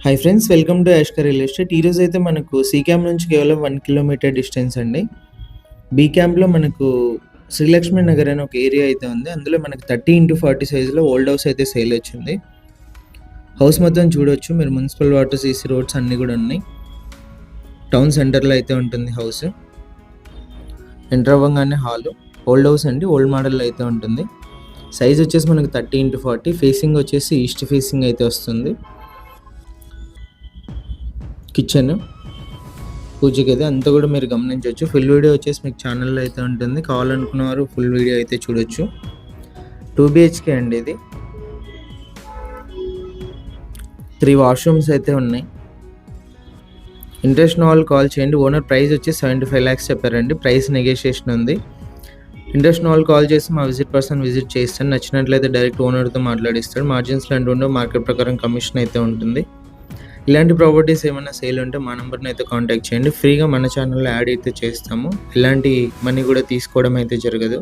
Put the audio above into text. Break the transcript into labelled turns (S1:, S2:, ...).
S1: Hi friends, welcome to యాష్కర్ real estate. ఈరోజు అయితే మనకు సి క్యాంప్ నుంచి కేవలం 1 కిలోమీటర్ డిస్టెన్స్ అండి. బి క్యాంప్లో మనకు శ్రీలక్ష్మి నగర్ అనే ఒక ఏరియా అయితే ఉంది. అందులో మనకు 30x40 సైజులో ఓల్డ్ హౌస్ అయితే సేల్ వచ్చింది. హౌస్ మొత్తం చూడొచ్చు మీరు. మున్సిపల్ వాటర్, సీసీ రోడ్స్ అన్నీ కూడా ఉన్నాయి. టౌన్ సెంటర్లో అయితే ఉంటుంది హౌస్. ఎంటర్ అవ్వగానే హాలు. ఓల్డ్ హౌస్ అండి, ఓల్డ్ మోడల్లో అయితే ఉంటుంది. సైజ్ వచ్చేసి మనకు 30x40, ఫేసింగ్ వచ్చేసి ఈస్ట్ ఫేసింగ్ అయితే వస్తుంది. కిచెన్, పూజ గది అంతా కూడా మీరు గమనించవచ్చు. ఫుల్ వీడియో వచ్చేసి మీకు ఛానల్లో అయితే ఉంటుంది. కావాలనుకున్న వారు ఫుల్ వీడియో అయితే చూడొచ్చు. 2 BHK అండి ఇది. 3 వాష్రూమ్స్ అయితే ఉన్నాయి. ఇంట్రెస్ట్ ఉన్న వాళ్ళు కాల్ చేయండి. ఓనర్ ప్రైస్ వచ్చి 75 lakhs చెప్పారండి. ప్రైస్ నెగోషియేషన్ ఉంది. ఇంట్రెస్ట్ ఉన్న వాళ్ళు కాల్ చేసి మా పర్సన్ విజిట్ చేస్తాను. నచ్చినట్లయితే డైరెక్ట్ ఓనర్తో మాట్లాడిస్తాడు. మార్జిన్స్ లాంటి ఉండవు, మార్కెట్ ప్రకారం కమిషన్ అయితే ఉంటుంది. ఇలాంటి ప్రాపర్టీస్ ఏమైనా సేల్ ఉంటే మా నెంబర్ని అయితే కాంటాక్ట్ చేయండి. ఫ్రీగా మన ఛానల్లో యాడ్ అయితే చేస్తాము. ఎలాంటి మనీ కూడా తీసుకోవడం అయితే జరగదు.